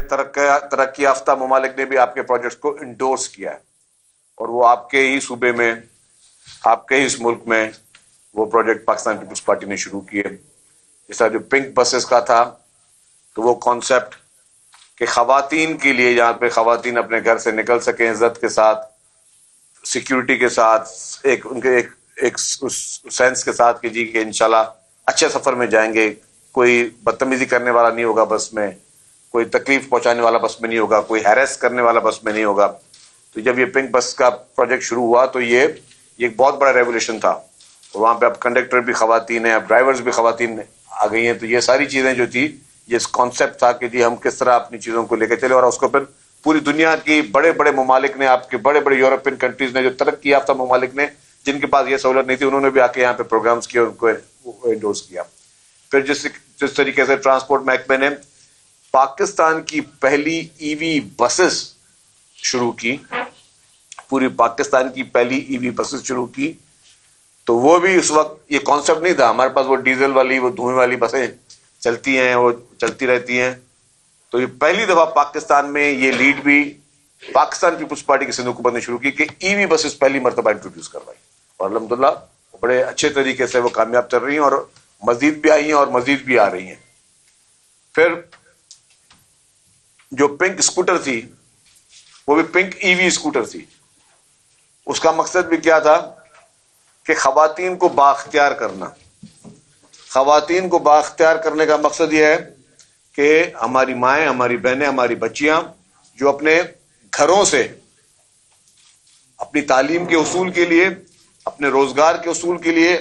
ترقی یافتہ ممالک نے بھی آپ کے پروجیکٹس کو انڈورس کیا ہے، اور وہ آپ کے ہی صوبے میں، آپ کے ہی اس ملک میں وہ پروجیکٹ پاکستان پیپلز پارٹی نے شروع کیے. جیسا جو پنک بسز کا تھا، تو وہ کانسیپٹ کہ خواتین کے لیے جہاں پہ خواتین اپنے گھر سے نکل سکیں عزت کے ساتھ، سیکیورٹی کے ساتھ، ان کے ایک سینس کے ساتھ کہ جی کہ انشاءاللہ اچھے سفر میں جائیں گے، کوئی بدتمیزی کرنے والا نہیں ہوگا بس میں، کوئی تکلیف پہنچانے والا بس میں نہیں ہوگا، کوئی ہیریس کرنے والا بس میں نہیں ہوگا. تو جب یہ پنک بس کا پروجیکٹ شروع ہوا تو یہ ایک بہت بڑا ریولیوشن تھا. وہاں پہ اب کنڈکٹر بھی خواتین ہیں، اب ڈرائیورز بھی خواتین آ گئی ہیں. تو یہ ساری چیزیں جو تھی، یہ کانسیپٹ تھا کہ جی ہم کس طرح اپنی چیزوں کو لے کے چلے، اور اس کو پھر پوری دنیا کی بڑے بڑے ممالک نے، آپ کے بڑے بڑے یورپین کنٹریز نے، جو ترقی یافتہ ممالک نے، جن کے پاس یہ سہولت نہیں تھی، انہوں نے بھی آ کے یہاں پہ پروگرامز کیے اور ان کو انڈورس کیا. پھر جس طریقے سے ٹرانسپورٹ محکمے نے پاکستان کی پہلی ای وی بسز شروع کی، پوری پاکستان کی پہلی ای وی بسز شروع کی، تو وہ بھی اس وقت یہ کانسیپٹ نہیں تھا. ہمارے پاس وہ ڈیزل والی، وہ دھوئیں والی بسیں چلتی ہیں، وہ چلتی رہتی ہیں. تو یہ پہلی دفعہ پاکستان میں یہ لیڈ بھی پاکستان پیپلز پارٹی کی سندھ حکومت نے شروع کی کہ ای وی بسز پہلی مرتبہ انٹروڈیوس کروائی، اور الحمدللہ بڑے اچھے طریقے سے وہ کامیاب چل رہی ہیں، اور مزید بھی آئی ہیں اور مزید بھی آ رہی ہیں. پھر جو پنک اسکوٹر تھی، وہ بھی پنک ای وی اسکوٹر تھی. اس کا مقصد بھی کیا تھا کہ خواتین کو بااختیار کرنا. خواتین کو بااختیار کرنے کا مقصد یہ ہے کہ ہماری مائیں، ہماری بہنیں، ہماری بچیاں جو اپنے گھروں سے اپنی تعلیم کے حصول کے لیے، اپنے روزگار کے حصول کے لیے،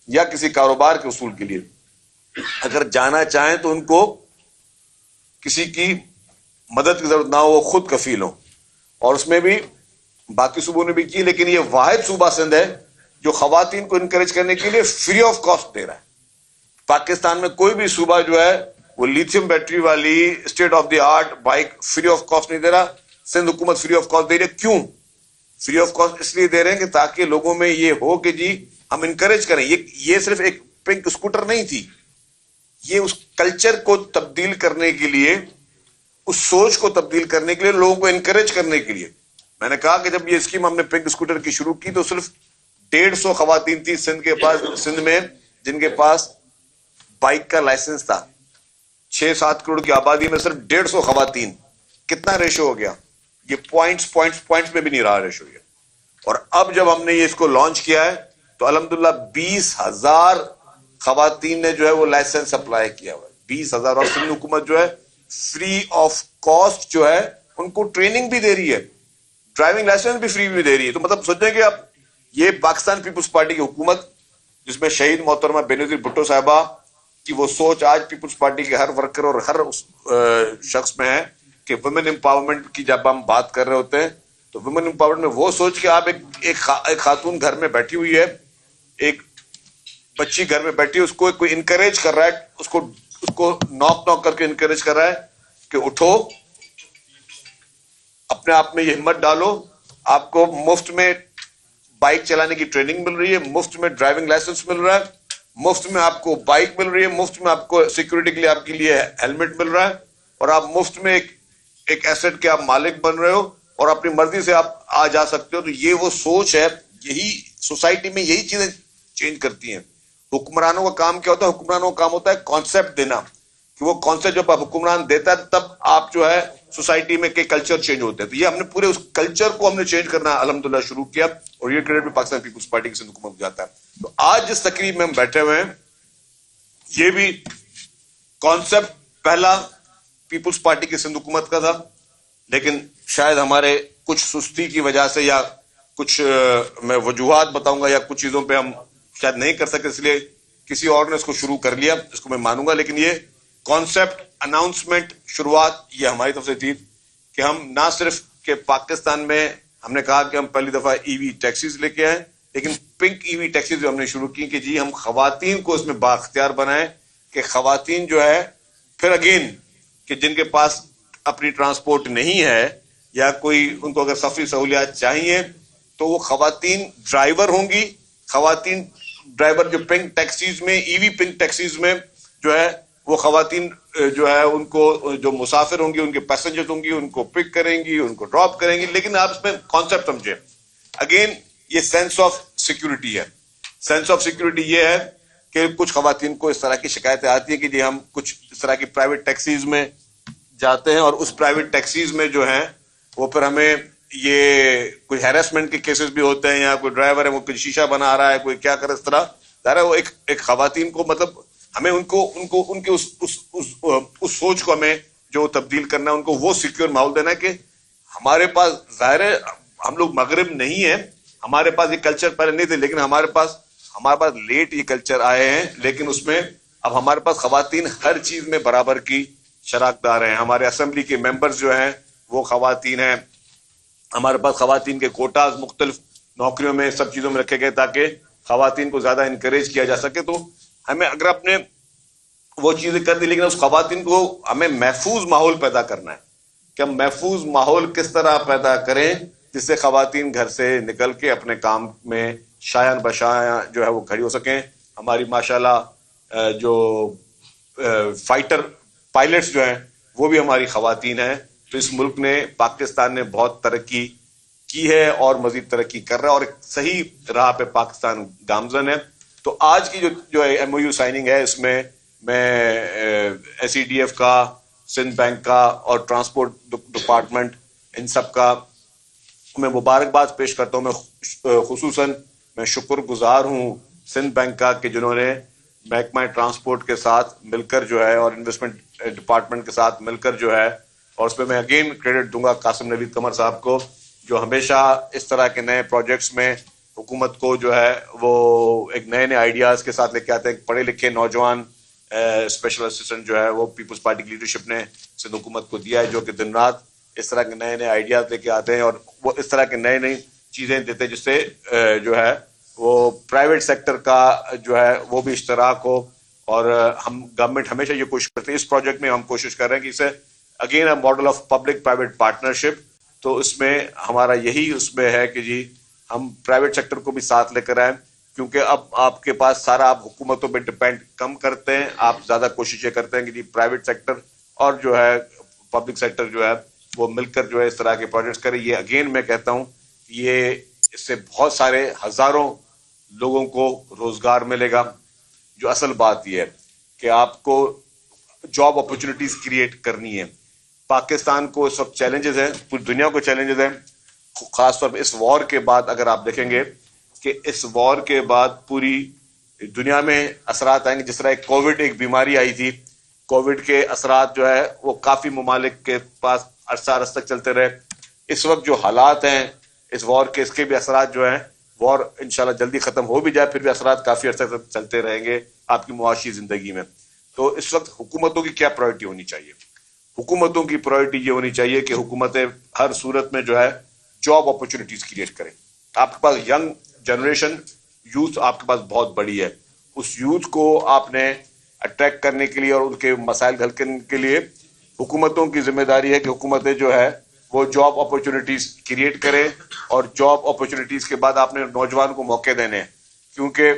یا کسی کاروبار کے حصول کے لیے اگر جانا چاہیں تو ان کو کسی کی مدد کی ضرورت نہ ہو، وہ خود کفیل ہوں. اور اس میں بھی باقی صوبوں نے بھی کی، لیکن یہ واحد صوبہ سندھ ہے جو خواتین کو انکریج کرنے کے لیے فری آف کاسٹ دے رہا ہے. پاکستان میں کوئی بھی صوبہ جو ہے وہ لیتھیم بیٹری والی state of the art bike free of cost نہیں دے رہا. سندھ حکومت فری آف کاسٹ دے رہی ہے. کیوں فری آف کاسٹ؟ اس لیے دے رہے ہیں کہ تاکہ لوگوں میں یہ ہو کہ جی ہم انکریج کریں. یہ صرف ایک پنک اسکوٹر نہیں تھی، یہ اس کلچر کو تبدیل کرنے کے لیے، اس سوچ کو تبدیل کرنے کے لیے، لوگوں کو انکریج کرنے کے لیے. میں نے کہا کہ جب یہ اسکیم ہم نے پنک اسکوٹر کی شروع کی تو صرف 150 خواتین تھی سندھ میں جن کے پاس بائک کا لائسنس تھا. 6-7 کروڑ کی آبادی میں صرف 150 خواتین. کتنا ریشو ہو گیا؟ یہ پوائنٹس میں بھی نہیں رہا ریشو یہ. اور اب جب ہم نے یہ اس کو لانچ کیا ہے تو الحمدللہ 20,000 خواتین نے جو ہے وہ لائسنس اپلائی کیا ہوا ہے. 20,000. اور سندھ حکومت جو ہے فری آف کاسٹ جو ہے ان کو ٹریننگ بھی دے رہی ہے، ڈرائیونگ لائسنس بھی فری بھی دے رہی ہے. تو مطلب سوچیں کہ اب یہ پاکستان پیپلز پارٹی کی حکومت، جس میں شہید محترمہ بینظیر بھٹو صاحبہ کی وہ سوچ آج پیپلز پارٹی کے ہر ورکر اور ہر شخص میں ہے کہ ویمن امپاورمنٹ کی جب ہم بات کر رہے ہوتے ہیں تو ویمن امپاورمنٹ میں وہ سوچ کہ آپ ایک خاتون گھر میں بیٹھی ہوئی ہے، ایک بچی گھر میں بیٹھی ہے، اس کو کوئی انکریج کر رہا ہے، اس کو نوک کر کے انکریج کر رہا ہے کہ اٹھو، اپنے آپ میں یہ ہمت ڈالو. آپ کو مفت میں بائک چلانے کی ٹریننگ مل رہی ہے، مفت میں ڈرائیونگ لائسنس مل رہا ہے، مفت میں آپ کو بائک مل رہی ہے، مفت میں آپ کو سیکورٹی کے لیے آپ کے لیے ہیلمٹ مل رہا ہے، اور آپ مفت میں ایک ایسٹ کے آپ مالک بن رہے ہو اور اپنی مرضی سے آپ آ جا سکتے ہو. تو یہ وہ سوچ ہے. یہی سوسائٹی میں یہی چیزیں چینج کرتی ہیں. حکمرانوں کا کام کیا ہوتا ہے؟ حکمرانوں کا کام ہوتا ہے کانسیپٹ دینا، کہ وہ کانسیپٹ جب حکمران دیتا ہے تب آپ جو ہے سوسائٹی میں کے کلچر چینج ہوتے ہیں. تو یہ ہم نے پورے اس کلچر کو ہم نے چینج کرنا الحمدللہ شروع کیا، اور یہ کریڈٹ بھی پاکستان پیپلز پارٹی کی سندھ حکومت کو جاتا ہے. تو آج جس تقریب میں ہم بیٹھے ہوئے ہیں یہ بھی کانسیپٹ پہلا پیپلز پارٹی کی سندھ حکومت کا تھا، لیکن شاید ہمارے کچھ سستی کی وجہ سے یا کچھ میں وجوہات بتاؤں گا یا کچھ چیزوں پہ ہم شاید نہیں کر سکے، اس لیے کسی اور نے اس کو شروع کر لیا، اس کو میں مانوں گا. لیکن یہ کانسیپٹ اناؤنسمنٹ شروعات یہ ہماری طرف سے تھی کہ ہم نہ صرف کہ پاکستان میں ہم نے کہا کہ ہم پہلی دفعہ ای وی ٹیکسیز لے کے آئے، لیکن پنک ای وی ٹیکسیز ہم نے شروع کی کہ جی ہم خواتین کو اس میں بااختیار بنائیں، کہ خواتین جو ہے پھر اگین کہ جن کے پاس اپنی ٹرانسپورٹ نہیں ہے یا کوئی ان کو اگر سفری سہولیات چاہیے تو وہ خواتین ڈرائیور ہوں گی. خواتین ڈرائیور جو پنک ٹیکسیز میں، ای وی پنک ٹیکسیز میں جو ہے وہ خواتین جو ہے ان کو جو مسافر ہوں گی ان کے پیسنجر ہوں گی ان کو پک کریں گی ان کو ڈراپ کریں گی. لیکن آپ اس میں کانسیپٹ سمجھیں اگین یہ سینس آف سیکورٹی ہے. سینس آف سیکورٹی یہ ہے کہ کچھ خواتین کو اس طرح کی شکایتیں آتی ہیں کہ جی ہم کچھ اس طرح کی پرائیویٹ ٹیکسیز میں جاتے ہیں اور اس پرائیویٹ ٹیکسیز میں جو ہیں وہ پھر ہمیں یہ کوئی ہیراسمنٹ کے کیسز بھی ہوتے ہیں, یا کوئی ڈرائیور ہے وہ کوئی شیشہ بنا رہا ہے, کوئی کیا کرے اس طرح. ظاہر ہے وہ ایک خواتین کو مطلب ہمیں ان کے اس سوچ کو ہمیں جو تبدیل کرنا ہے, ان کو وہ سیکیور ماحول دینا ہے کہ ہمارے پاس ظاہر ہے ہم لوگ مغرب نہیں ہیں, ہمارے پاس یہ کلچر پہلے نہیں تھے, لیکن ہمارے پاس لیٹ یہ کلچر آئے ہیں. لیکن اس میں اب ہمارے پاس خواتین ہر چیز میں برابر کی شراکت دار ہیں. ہمارے اسمبلی کے ممبرز جو ہیں وہ خواتین ہیں, ہمارے پاس خواتین کے کوٹاز مختلف نوکریوں میں سب چیزوں میں رکھے گئے تاکہ خواتین کو زیادہ انکریج کیا جا سکے. تو ہمیں اگر اپنے وہ چیزیں کر دی, لیکن اس خواتین کو ہمیں محفوظ ماحول پیدا کرنا ہے کہ ہم محفوظ ماحول کس طرح پیدا کریں جس سے خواتین گھر سے نکل کے اپنے کام میں شایان بشایاں جو ہے وہ کھڑی ہو سکیں. ہماری ماشاءاللہ جو فائٹر پائلٹس جو ہیں وہ بھی ہماری خواتین ہیں. تو اس ملک نے پاکستان نے بہت ترقی کی ہے اور مزید ترقی کر رہا ہے اور ایک صحیح راہ پہ پاکستان گامزن ہے. تو آج کی جو ایم او یو سائننگ ہے اس میں ایس ای ڈی ایف کا, سندھ بینک کا اور ٹرانسپورٹ ڈپارٹمنٹ ان سب کا میں مبارکباد پیش کرتا ہوں. میں خصوصاً میں شکر گزار ہوں سندھ بینک کا کہ جنہوں نے محکمہ ٹرانسپورٹ کے ساتھ مل کر جو ہے اور انویسٹمنٹ ڈپارٹمنٹ کے ساتھ مل کر جو ہے, اور اس پہ میں اگین کریڈٹ دوں گا قاسم نوید قمر صاحب کو جو ہمیشہ اس طرح کے نئے پروجیکٹس میں حکومت کو جو ہے وہ ایک نئے آئیڈیاز کے ساتھ لے کے آتے ہیں. پڑھے لکھے نوجوان اسپیشل اسسٹنٹ جو ہے وہ پیپلز پارٹی کی لیڈرشپ نے سندھ حکومت کو دیا ہے جو کہ دن رات اس طرح کے نئے آئیڈیاز لے کے آتے ہیں اور وہ اس طرح کے نئی چیزیں دیتے ہیں جس سے جو ہے وہ پرائیویٹ سیکٹر کا جو ہے وہ بھی اشتراک ہو. اور ہم گورنمنٹ ہمیشہ یہ کوشش کرتے ہیں, اس پروجیکٹ میں ہم کوشش کر رہے ہیں کہ اسے again a model of public private partnership. تو اس میں ہمارا یہی اس میں ہے کہ جی ہم پرائیویٹ سیکٹر کو بھی ساتھ لے کر آئیں, کیونکہ اب آپ کے پاس سارا آپ حکومتوں پہ ڈپینڈ کم کرتے ہیں, آپ زیادہ کوششیں کرتے ہیں کہ جی پرائیویٹ سیکٹر اور جو ہے پبلک سیکٹر جو ہے وہ مل کر جو ہے اس طرح کے پروجیکٹس کرے. یہ اگین میں کہتا ہوں یہ اس سے بہت سارے ہزاروں لوگوں کو روزگار ملے گا. جو اصل بات یہ ہے کہ آپ کو جاب اپرچونیٹیز کریٹ کرنی ہے. پاکستان کو اس وقت چیلنجز ہیں, پوری دنیا کو چیلنجز ہیں, خاص طور پہ اس وار کے بعد. اگر آپ دیکھیں گے کہ اس وار کے بعد پوری دنیا میں اثرات آئیں گے. جس طرح ایک کووڈ ایک بیماری آئی تھی, کووڈ کے اثرات جو ہے وہ کافی ممالک کے پاس عرصہ تک چلتے رہے. اس وقت جو حالات ہیں اس وار کے, اس کے بھی اثرات جو ہیں, وار انشاءاللہ جلدی ختم ہو بھی جائے پھر بھی اثرات کافی عرصہ تک چلتے رہیں گے آپ کی معاشی زندگی میں. تو اس وقت حکومتوں کی کیا پرائرٹی ہونی چاہیے؟ حکومتوں کی پرائرٹی یہ ہونی چاہیے کہ حکومتیں ہر صورت میں جو ہے جاب اپرچونیٹیز کریٹ کریں. آپ کے پاس ینگ جنریشن یوتھ آپ کے پاس بہت بڑی ہے. اس یوتھ کو آپ نے اٹریکٹ کرنے کے لیے اور ان کے مسائل حل کرنے کے لیے حکومتوں کی ذمہ داری ہے کہ حکومتیں جو ہے وہ جاب اپرچونیٹیز کریٹ کریں. اور جاب اپرچونیٹیز کے بعد آپ نے نوجوان کو موقع دینے ہیں, کیونکہ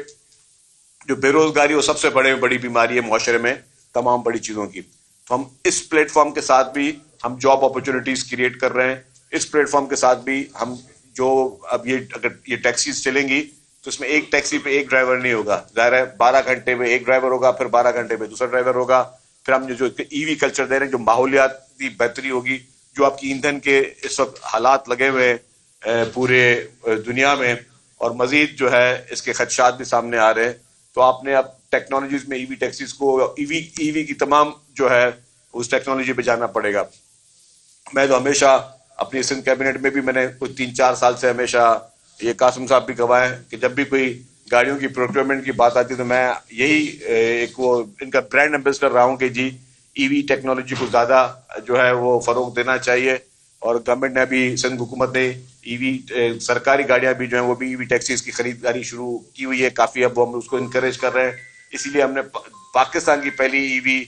جو بے روزگاری وہ سب سے بڑی بیماری ہے معاشرے میں تمام بڑی چیزوں کی. تو ہم اس پلیٹ فارم کے ساتھ بھی ہم جاب اپرچونیٹیز کریٹ کر رہے ہیں. اس پلیٹ فارم کے ساتھ بھی ہم جو اب اگر یہ ٹیکسیز چلیں گی تو اس میں ایک ٹیکسی پہ ایک ڈرائیور نہیں ہوگا. ظاہر ہے 12 گھنٹے میں ایک ڈرائیور ہوگا, پھر 12 گھنٹے میں دوسرا ڈرائیور ہوگا. پھر ہم جو ای وی کلچر دے رہے ہیں, جو ماحولیاتی بہتری ہوگی, جو آپ کی ایندھن کے اس وقت حالات لگے ہوئے پورے دنیا میں اور مزید جو ہے اس کے خدشات بھی سامنے آ رہے ہیں. تو آپ نے اب ٹیکنالوجیز میں ای وی ٹیکسیز کو ای وی کی تمام جو ہے اس ٹیکنالوجی پہ جانا پڑے گا. میں تو ہمیشہ اپنی سندھ کیبنٹ میں بھی میں نے کچھ 3-4 سال سے ہمیشہ یہ قاسم صاحب بھی گواہ ہیں کہ جب بھی کوئی گاڑیوں کی پروکیورمنٹ کی بات آتی ہے تو میں یہی ایک وہ ان کا برانڈ ایمبیسڈر رہا ہوں کہ جی ای وی ٹیکنالوجی کو زیادہ جو ہے وہ فروغ دینا چاہیے. اور گورنمنٹ نے ابھی سندھ حکومت نے ای وی سرکاری گاڑیاں بھی جو ہیں وہ بھی ای وی ٹیکسیز کی خریداری شروع کی ہوئی ہے کافی. اب ہم اس کو انکریج کر رہے ہیں. اسی لیے ہم نے پاکستان کی پہلی ای وی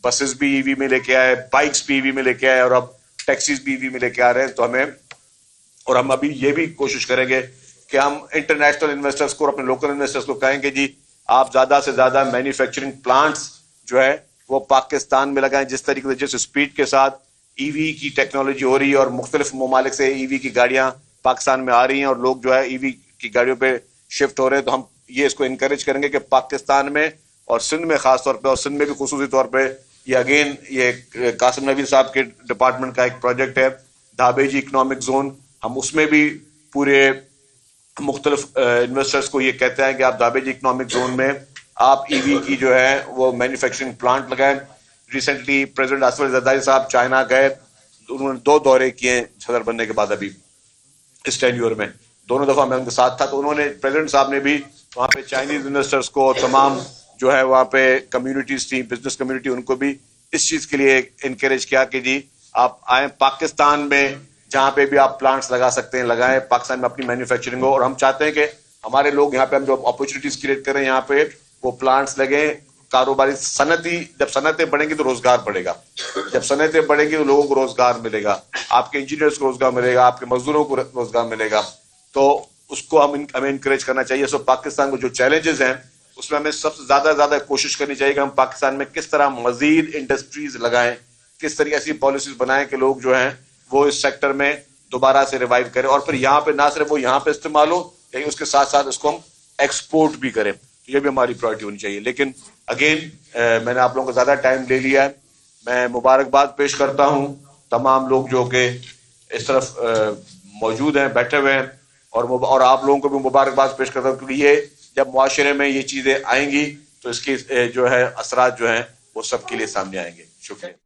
بسز بھی ای وی میں لے کے آئے, بائکس بھی ای وی میں لے کے آئے اور اب ٹیکسیز بھی ای وی میں لے کے آ رہے ہیں. تو ہم ابھی یہ بھی کوشش کریں گے کہ ہم انٹرنیشنل انویسٹرز کو اور اپنے لوکل انویسٹرز کو کہیں گے جی آپ زیادہ سے زیادہ مینوفیکچرنگ پلانٹس جو ہے وہ پاکستان میں لگائیں. جس طریقے سے جس اسپیڈ کے ساتھ ای وی کی ٹیکنالوجی ہو رہی ہے اور مختلف ممالک سے ای وی کی گاڑیاں پاکستان میں آ رہی ہیں اور لوگ جو ہے ای وی کی گاڑیوں پہ شفٹ ہو رہے ہیں, تو ہم یہ اس کو انکریج کریں گے کہ پاکستان میں اور سندھ میں خاص طور پہ, اور سندھ میں بھی خصوصی طور پہ, یہ اگین یہ قاسم نوید صاحب کے ڈپارٹمنٹ کا ایک پروجیکٹ ہے دھابے جی اکنامک زون. ہم اس میں بھی پورے مختلف انویسٹرز کو یہ کہتے ہیں کہ آپ دھابے جی اکنامک زون میں آپ ای وی کی جو ہے وہ مینوفیکچرنگ پلانٹ لگائیں. ریسنٹلی پریزیڈنٹ آصف علی زرداری صاحب چائنا گئے, انہوں نے 2 دورے کیے صدر بننے کے بعد, ابھی اس ٹینیور میں 2 دفعہ میں ان کے ساتھ تھا. تو انہوں نے پریزیڈنٹ صاحب نے بھی وہاں پہ چائنیز انویسٹرز کو اور تمام جو ہے وہاں پہ کمیونٹیز تھی, بزنس کمیونٹی, ان کو بھی اس چیز کے لیے انکریج کیا کہ جی آپ آئیں پاکستان میں, جہاں پہ بھی آپ پلانٹس لگا سکتے ہیں لگائیں, پاکستان میں اپنی مینوفیکچرنگ ہو. اور ہم چاہتے ہیں کہ ہمارے لوگ یہاں پہ ہم جو اپرچونیٹیز کریٹ کریں یہاں پہ وہ پلانٹس لگیں, کاروباری صنعتی, جب صنعتیں بڑھیں گی تو روزگار بڑھے گا, جب صنعتیں بڑھیں گی تو لوگوں کو روزگار ملے گا, آپ کے انجینئرس کو روزگار ملے گا, آپ کے مزدوروں کو روزگار ملے گا. تو اس کو ہمیں انکریج کرنا چاہیے. سو پاکستان کو جو چیلنجز ہیں اس میں ہمیں سب سے زیادہ کوشش کرنی چاہیے کہ ہم پاکستان میں کس طرح مزید انڈسٹریز لگائیں, کس طرح ایسی پالیسیز بنائیں کہ لوگ جو ہیں وہ اس سیکٹر میں دوبارہ سے ریوائیو کریں, اور پھر یہاں پہ نہ صرف وہ یہاں پہ استعمال ہو لیکن اس کے ساتھ ساتھ اس کو ہم ایکسپورٹ بھی کریں. یہ بھی ہماری پرائرٹی ہونی چاہیے. لیکن اگین میں نے آپ لوگوں کو زیادہ ٹائم لے لیا ہے. میں مبارکباد پیش کرتا ہوں تمام لوگ جو کہ اس طرف موجود ہیں, بیٹھے ہوئے ہیں, اور آپ لوگوں کو بھی مبارکباد پیش کرتا ہوں, کیونکہ یہ جب معاشرے میں یہ چیزیں آئیں گی تو اس کی جو ہے اثرات جو ہیں وہ سب کے لیے سامنے آئیں گے. شکریہ.